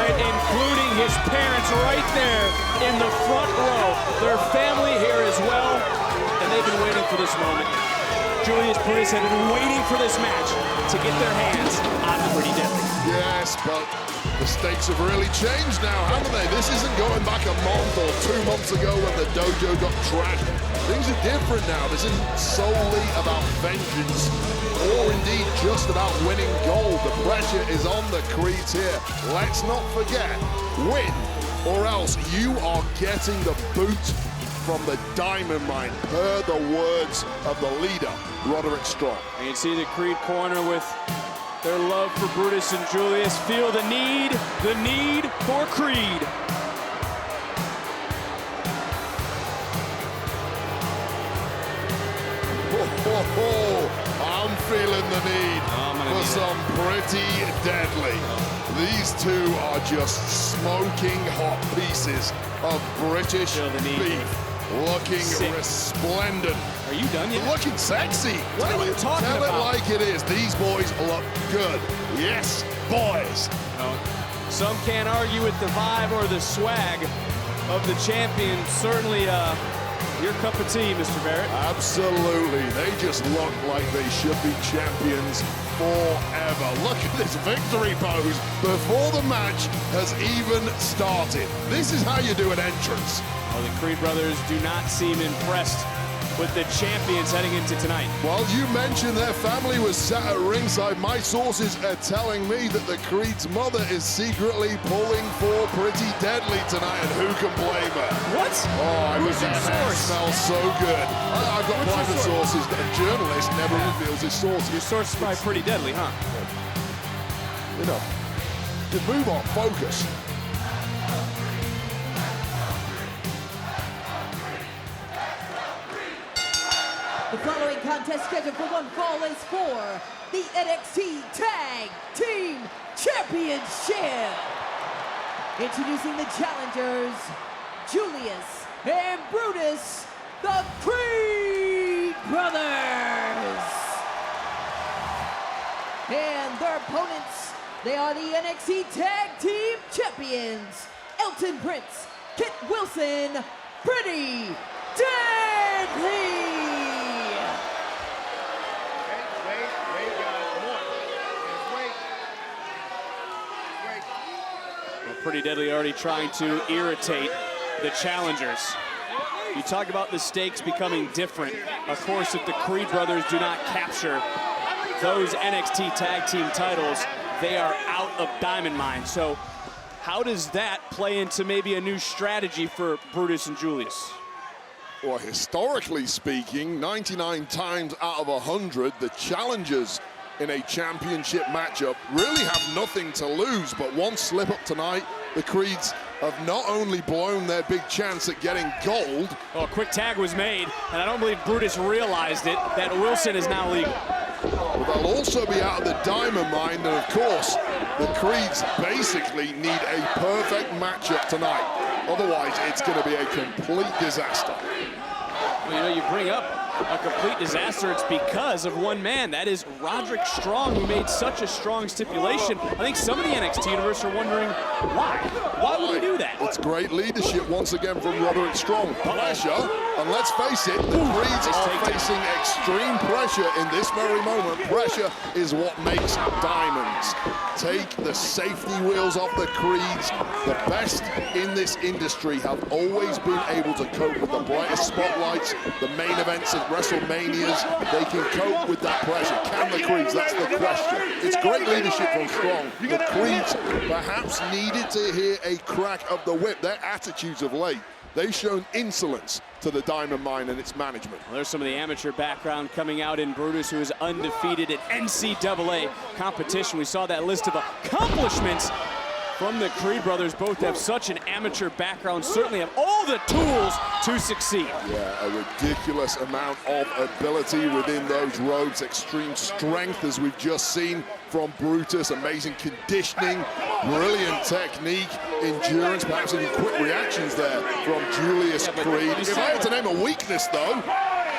right, including his parents right there in the front row. Their family here as well, and they've been waiting for this moment. Julius Brutus had been waiting for this match to get their hands on the Pretty Deadly. Yes, but the stakes have really changed now, haven't they? This isn't going back a month or 2 months ago when the dojo got trashed. Things are different now. This isn't solely about vengeance or indeed just about winning gold. The pressure is on the Creeds here. Let's not forget, win or else you are getting the boot from the Diamond Mine, per the words of the leader, Roderick Strong. And you see the Creed corner with their love for Brutus and Julius. Feel the need for Creed. I'm feeling the need for some Pretty Deadly. These two are just smoking hot pieces of British beef. Looking resplendent. Are you done yet? Looking sexy. What are you talking about? Tell it like it is. These boys look good. Yes, boys. Some can't argue with the vibe or the swag of the champion. Certainly your cup of tea, Mr. Barrett. Absolutely. They just look like they should be champions forever. Look at this victory pose before the match has even started. This is how you do an entrance. Well, the Creed brothers do not seem impressed with the champions heading into tonight. Well, you mentioned their family was sat at ringside. My sources are telling me that the Creed's mother is secretly pulling for Pretty Deadly tonight, and who can blame her? What? Oh, Who's your source? Smells so good. I've got private sources. A journalist never reveals his sources. Your source is probably Pretty Deadly, huh? You know, just move on, focus. The following contest scheduled for one fall is for the NXT Tag Team Championship. Introducing the challengers, Julius and Brutus, the Creed brothers. And their opponents, they are the NXT Tag Team Champions, Elton Prince, Kit Wilson, Pretty Deadly. Pretty Deadly already trying to irritate the challengers. You talk about the stakes becoming different. Of course, if the Creed brothers do not capture those NXT Tag Team titles, they are out of Diamond Mine. So how does that play into maybe a new strategy for Brutus and Julius? Well, historically speaking, 99 times out of 100, the challengers in a championship matchup really have nothing to lose, but one slip up tonight, the Creeds have not only blown their big chance at getting gold. Well, a quick tag was made, and I don't believe Brutus realized it, that Wilson is now legal. But they'll also be out of the Diamond Mine, and of course, the Creeds basically need a perfect matchup tonight. Otherwise, it's going to be a complete disaster. Well, you know, you bring up a complete disaster. It's because of one man. That is Roderick Strong, who made such a strong stipulation. I think some of the NXT universe are wondering why. Why would he do that? It's great leadership once again from Roderick Strong. Pressure, and let's face it, the Creeds are facing extreme pressure in this very moment. Pressure is what makes diamonds. Take the safety wheels off the Creeds. The best in this industry have always been able to cope with the brightest spotlights, the main events of WrestleManias. They can cope with that pressure. Can the Creeds? That's the question. It's great leadership from Strong. The Creeds perhaps needed to hear a crack of the whip. Their attitudes of late, they've shown insolence to the Diamond Mine and its management. Well, there's some of the amateur background coming out in Brutus, who is undefeated at NCAA competition. We saw that list of accomplishments from the Creed brothers. Both have such an amateur background, certainly have all the tools to succeed. Yeah, a ridiculous amount of ability within those robes. Extreme strength, as we've just seen from Brutus. Amazing conditioning, brilliant technique, endurance, perhaps even quick reactions there from Julius Creed. If I had to name a weakness, though,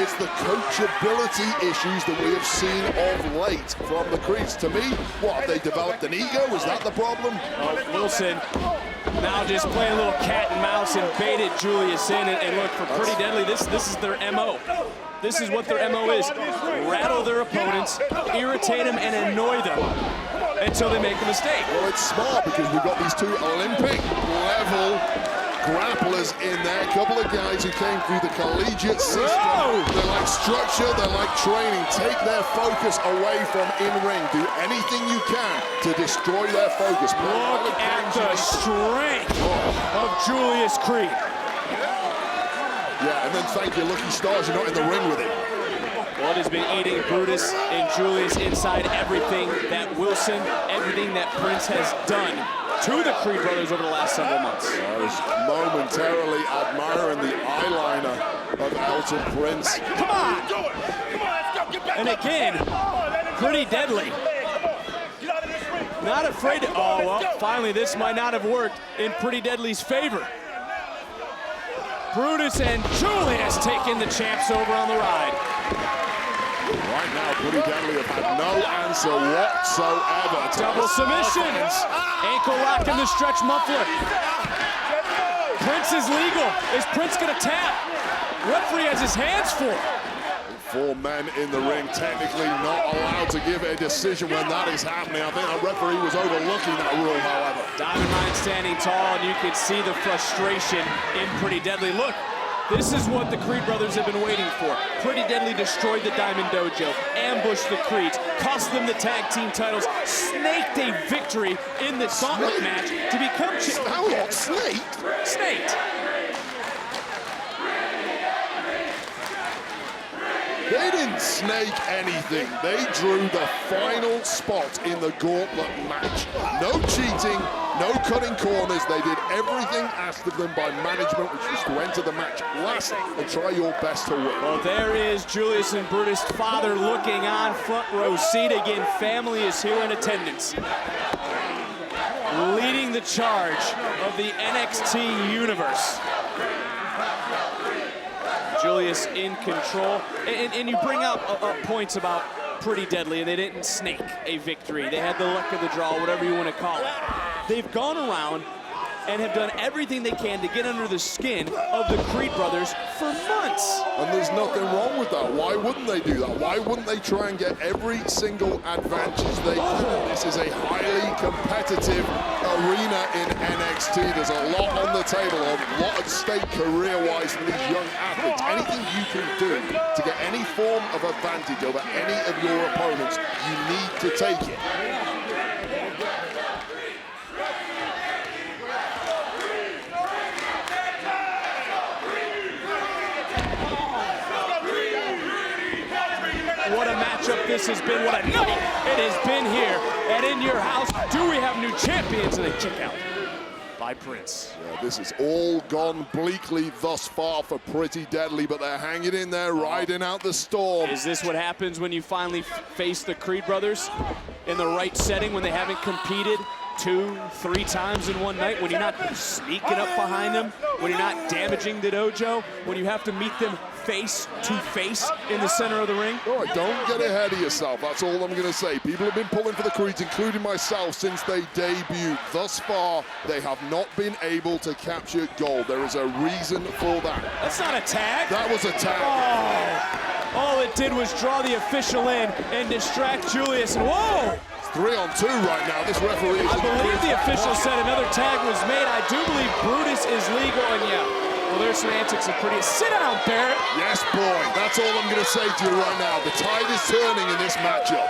It's the coachability issues that we have seen of late from the Creeds. To me, what, have they developed an ego? Is that the problem? Wilson now just playing a little cat and mouse and baited Julius in. And look, for Pretty Deadly, this is their MO. This is what their MO is. Rattle their opponents, irritate them, and annoy them until they make a mistake. Well, it's smart because we've got these two Olympic-level grapplers in there. A couple of guys who came through the collegiate system. Whoa! They like structure, they like training. Take their focus away from in-ring. Do anything you can to destroy their focus. Look at the strength of Julius Creed. Yeah, and then thank your lucky stars you're not in the ring with him. Blood has been eating Brutus and Julius inside everything that Wilson, everything that Prince has done to the Creed brothers over the last several months. I was momentarily admiring the eyeliner of Elton Prince. Come on! And again, Pretty Deadly. Not afraid to, oh, well, finally this might not have worked in Pretty Deadly's favor. Brutus and Julius taking the champs over on the ride. Right now, Pretty Deadly have had no answer whatsoever. Double submissions. Ankle lock in the stretch muffler. Prince is legal. Is Prince gonna tap? Referee has his hands full. 4 men in the ring, technically not allowed to give a decision when that is happening. I think the referee was overlooking that rule, however. Diamond Mine standing tall, and you can see the frustration in Pretty Deadly. Look, this is what the Creed brothers have been waiting for. Pretty Deadly destroyed the Diamond Dojo, ambushed the Creeds, cost them the tag team titles, snaked a victory in the gauntlet match to become What? Snaked? Snaked. They didn't snake anything. They drew the final spot in the gauntlet match. No cheating, no cutting corners. They did everything asked of them by management, which was to enter the match last and try your best to win. Well, there is Julius and Brutus' father looking on, front row seat again. Family is here in attendance. Leading the charge of the NXT universe. Julius in control, and you bring up points about Pretty Deadly, and they didn't snake a victory. They had the luck of the draw, whatever you want to call it. They've gone around and have done everything they can to get under the skin of the Creed brothers for months. And there's nothing wrong with that. Why wouldn't they do that? Why wouldn't they try and get every single advantage they can? This is a highly competitive arena in NXT. There's a lot on the table, a lot at stake career-wise for these young athletes. Anything you can do to get any form of advantage over any of your opponents, you need to take it. What a matchup this has been. What a night it has been here. And in your house, do we have new champions? And they check out by Prince. Yeah, this has all gone bleakly thus far for Pretty Deadly, but they're hanging in there, riding out the storm. Is this what happens when you finally face the Creed brothers in the right setting, when they haven't competed 2-3 times in one night, when you're not sneaking up behind them, when you're not damaging the dojo, when you have to meet them face to face in the center of the ring? All right, don't get ahead of yourself. That's all I'm going to say. People have been pulling for the Creeds, including myself, since they debuted. Thus far, they have not been able to capture gold. There is a reason for that. That's not a tag. That was a tag. Oh, all it did was draw the official in and distract Julius. And whoa! 3-on-2 right now. This referee is... I believe the official said another tag was made. I do believe Brutus is legal, and yeah. Well, there's some antics of Pretty. Sit down, Barrett. Yes, boy. That's all I'm going to say to you right now. The tide is turning in this matchup.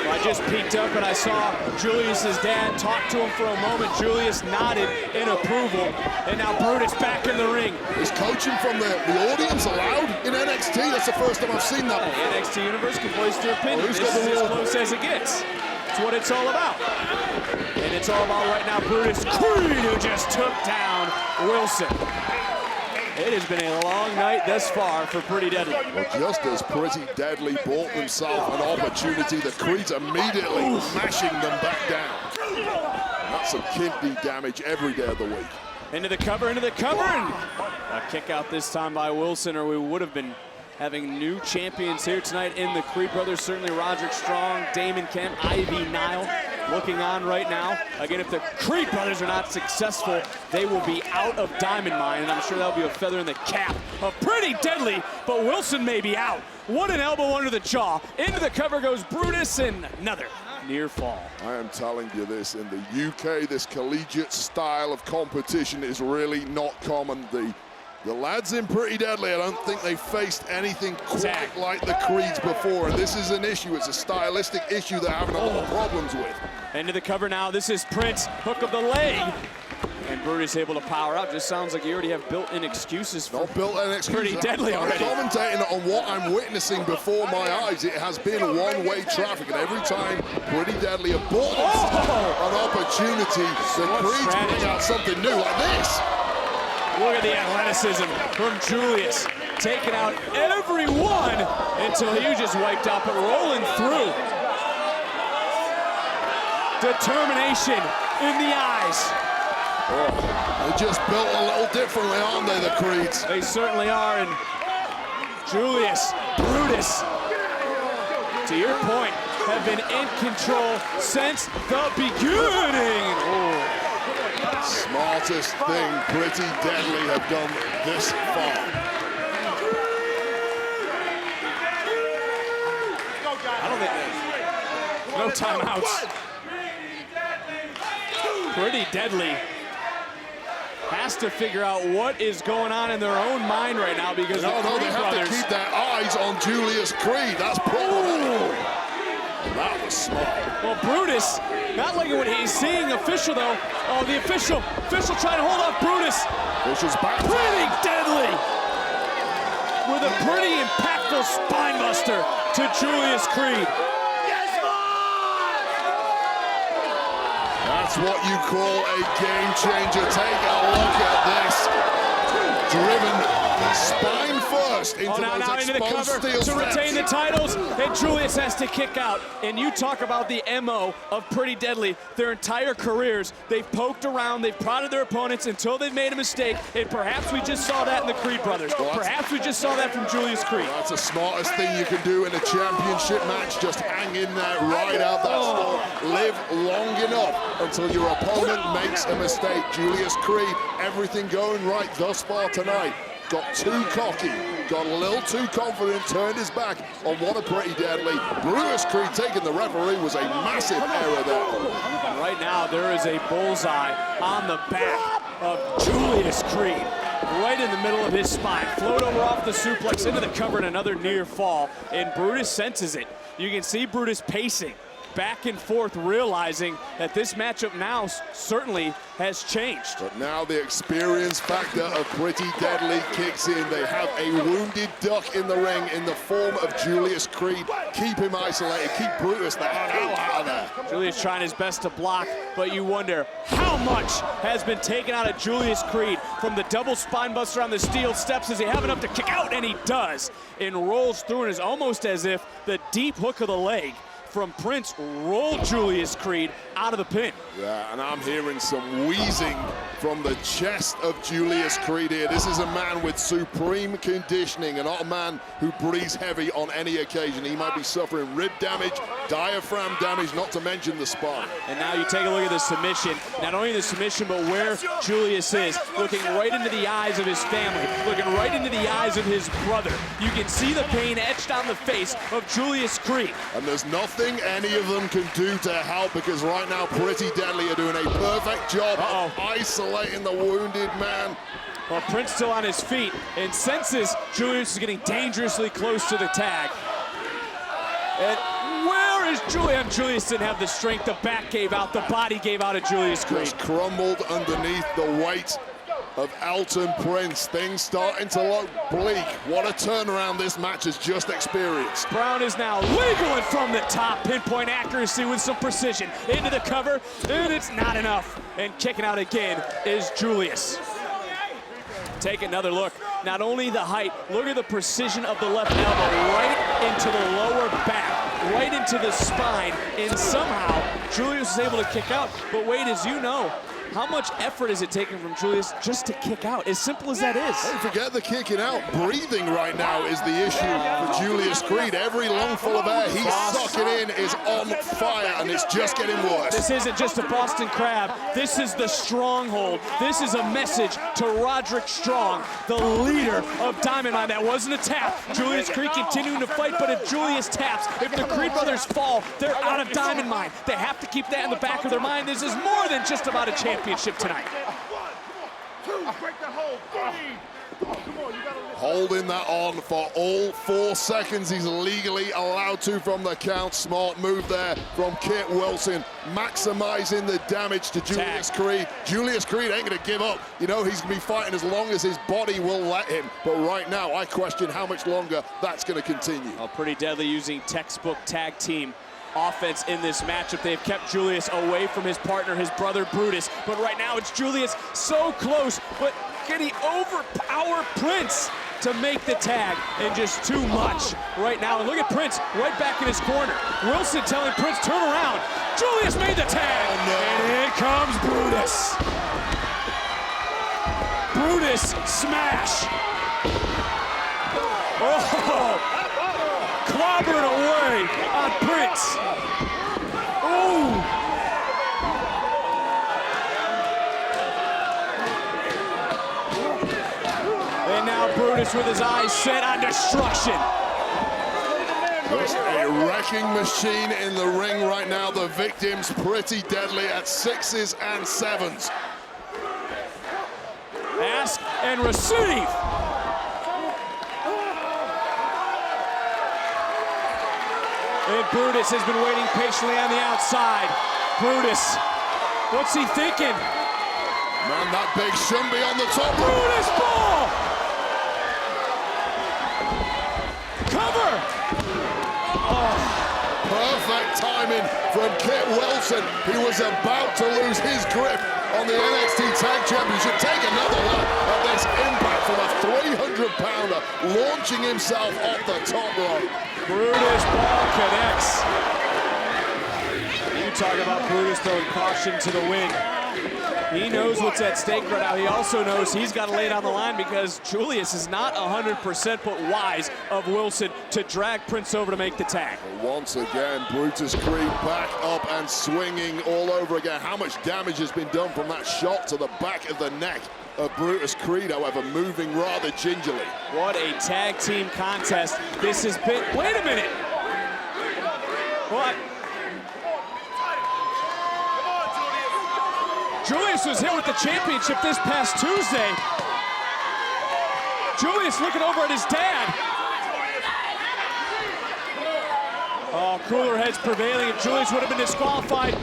I just peeked up and I saw Julius's dad talk to him for a moment. Julius nodded in approval, and now Brutus back in the ring. Is coaching from the audience allowed in NXT? That's the first time I've seen that. The NXT Universe can voice their opinion. Well, this is as close as it gets. It's what it's all about. And it's all about right now Brutus Creed, who just took down Wilson. It has been a long night thus far for Pretty Deadly. Well, just as Pretty Deadly bought themselves an opportunity, the Creeds immediately mashing them back down. That's some kidney damage every day of the week. Into the cover, and a kick out this time by Wilson, or we would have been having new champions here tonight in the Creed brothers. Certainly Roderick Strong, Damon Kemp, Ivy Nile looking on right now. Again, if the Creed brothers are not successful, they will be out of Diamond Mine, and I'm sure that'll be a feather in the cap of Pretty Deadly, but Wilson may be out. What an elbow under the jaw. Into the cover goes Brutus, and another near fall. I am telling you this, in the UK, this collegiate style of competition is really not common. The lads in Pretty Deadly, I don't think they faced anything quite like the Creeds before, and this is an issue. It's a stylistic issue they're having a lot of problems with. Into the cover now. This is Prince, hook of the leg, and Brutus able to power out. Just sounds like you already have built-in excuses for Pretty Deadly already. I'm commentating on what I'm witnessing before my eyes. It has been one-way traffic, and every time Pretty Deadly have bought an opportunity, the Creeds bring out something new like this. Look at the athleticism from Julius, taking out everyone until he was just wiped out, but rolling through. Determination in the eyes. Oh, they just built a little differently, aren't they, the Creeds? They certainly are, and Julius, Brutus, to your point, have been in control since the beginning. Oh. Smartest thing Pretty Deadly have done this far. I don't think no timeouts. Pretty Deadly has to figure out what is going on in their own mind right now, because they have to keep their eyes on Julius Creed. That's problematic. That was smart. Well, Brutus, not liking what he's seeing. Official, though. Oh, the official trying to hold off Brutus. Pushes back. Pretty Deadly with a pretty impactful spine buster to Julius Creed. That's what you call a game changer. Take a look at this. Driven spine first into now into the cover to retain the titles, and Julius has to kick out. And you talk about the MO of Pretty Deadly. Their entire careers, they've poked around, they've prodded their opponents until they've made a mistake, and perhaps we just saw that in the Creed brothers. Perhaps we just saw that from Julius Creed. That's the smartest thing you can do in a championship match. Just hang in there, ride out that storm, live long enough until your opponent makes a mistake. Julius Creed, everything going right thus far tonight. Got too cocky, got a little too confident, turned his back on one of Pretty Deadly. Brutus Creed taking the referee was a massive error there. Right now, there is a bullseye on the back of Julius Creed, right in the middle of his spine. Float over off the suplex into the cover, and another near fall, and Brutus senses it. You can see Brutus pacing back and forth, realizing that this matchup now certainly has changed. But now the experience factor of Pretty Deadly kicks in. They have a wounded duck in the ring in the form of Julius Creed. Keep him isolated, keep Brutus the hell out of there. Julius trying his best to block, but you wonder how much has been taken out of Julius Creed from the double spine buster on the steel steps. Does he have enough to kick out? And he does, and rolls through, and is almost as if the deep hook of the leg from Prince rolled Julius Creed out of the pin. Yeah, and I'm hearing some wheezing from the chest of Julius Creed here. This is a man with supreme conditioning and not a man who breathes heavy on any occasion. He might be suffering rib damage, diaphragm damage, not to mention the spine. And now you take a look at the submission. Not only the submission, but where Julius is, looking right into the eyes of his family, looking right into the eyes of his brother. You can see the pain etched on the face of Julius Creed. And there's nothing any of them can do to help, because right now Pretty Deadly are doing a perfect job of isolating the wounded man. Well, Prince still on his feet and senses Julius is getting dangerously close to the tag. And where is Julius? Julius didn't have the strength. The back gave out. The body gave out of Julius Creed. Just crumbled underneath the weight of Elton Prince. Things starting to look bleak. What a turnaround this match has just experienced. Brown is now legal from the top. Pinpoint accuracy with some precision. Into the cover, and it's not enough. And kicking out again is Julius. Take another look. Not only the height, look at the precision of the left elbow right into the lower back, right into the spine, and somehow Julius is able to kick out. But Wade, as you know, how much effort is it taking from Julius just to kick out? As simple as that is. Don't forget the kicking out. Breathing right now is the issue for Julius Creed. Every lungful of air he's sucking in is on fire, and it's just getting worse. This isn't just a Boston Crab. This is the Stronghold. This is a message to Roderick Strong, the leader of Diamond Mine. That wasn't a tap. Julius Creed continuing to fight, but if Julius taps, if the Creed brothers fall, they're out of Diamond Mine. They have to keep that in the back of their mind. This is more than just about a championship tonight. Holding that on for all 4 seconds. He's legally allowed to from the count. Smart move there from Kit Wilson, maximizing the damage to Julius Creed. Julius Creed ain't gonna give up. You know, he's gonna be fighting as long as his body will let him. But right now, I question how much longer that's gonna continue. Oh, pretty deadly, using textbook tag team offense in this matchup. They've kept Julius away from his partner, his brother Brutus. But right now it's Julius so close, but can he overpower Prince to make the tag? And just too much right now. And look at Prince right back in his corner. Wilson telling Prince, turn around. Julius made the tag. Oh, no. And in comes Brutus. Brutus smash. Oh! Clobbered away on Prince. Ooh. And now Brutus with his eyes set on destruction. Just a wrecking machine in the ring right now. The victims pretty deadly at 6s and 7s. Ask and receive. And Brutus has been waiting patiently on the outside. Brutus, what's he thinking? Man, that big shouldn't be on the top. Brutus ball! Cover! Oh. Perfect timing from Kit Wilson. He was about to lose his grip on the NXT Tag Championship. Take another look at this impact from a 300-pounder launching himself off the top rope. Brutus ball connects. You talk about Brutus throwing caution to the wind. He knows what's at stake right now. He also knows he's got to lay it on the line because Julius is not 100%, but wise of Wilson to drag Prince over to make the tag. Once again, Brutus Creed back up and swinging all over again. How much damage has been done from that shot to the back of the neck of Brutus Creed, however, moving rather gingerly. What a tag team contest this has been. Wait a minute. What? Julius was hit with the championship this past Tuesday. Julius looking over at his dad. Oh, cooler heads prevailing. If Julius would have been disqualified,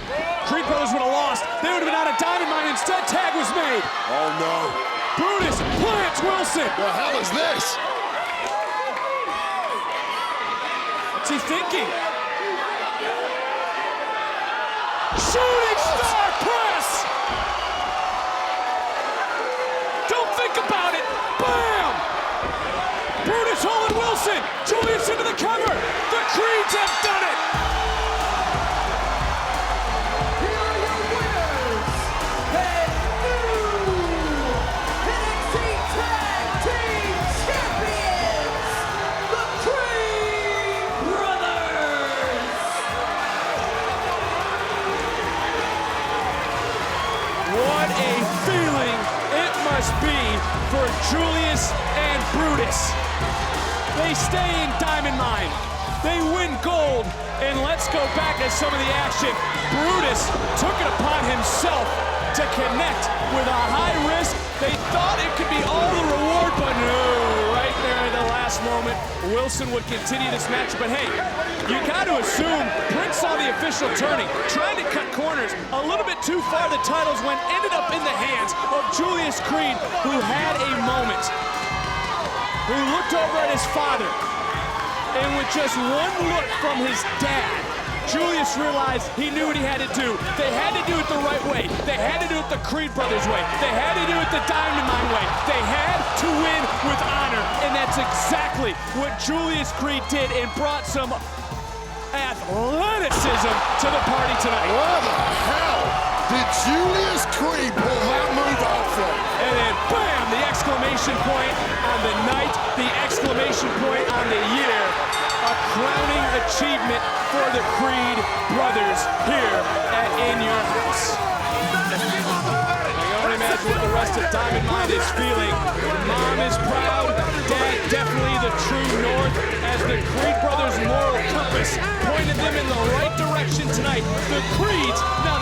Creed brothers would have lost. They would have been out of Diamond Mine. Instead, tag was made. Oh, no. Brutus plants Wilson. The hell is this? What's he thinking? Shooting star press. Don't think about it. Bam! Brutus holding Wilson. Julius into the cover. The Creeds have done it. Here are your winners and new NXT Tag Team Champions, the Creed Brothers. What a feeling it must be for Julius and Brutus. They stay in Diamond Mine. They win gold. And let's go back at some of the action. Brutus took it upon himself to connect with a high risk. They thought it could be all the reward, but no, right there at the last moment, Wilson would continue this match. But hey, you got to assume Prince saw the official turning, trying to cut corners a little bit too far. The titles went, ended up in the hands of Julius Creed, who had a moment, who looked over at his father, and with just one look from his dad, Julius realized he knew what he had to do. They had to do it the right way. They had to do it the Creed brothers way. They had to do it the Diamond Mine way. They had to win with honor, and that's exactly what Julius Creed did and brought some athleticism to the party tonight. Where the hell did Julius Creed pull that move out from? And then bam, the exclamation point on the night, the exclamation point on the year. A crowning achievement for the Creed brothers here at In Your House. I can only imagine what the rest of Diamond Mine is feeling. Mom is proud, Dad definitely the true north, as the Creed brothers' moral compass pointed them in the right direction tonight. The Creeds, now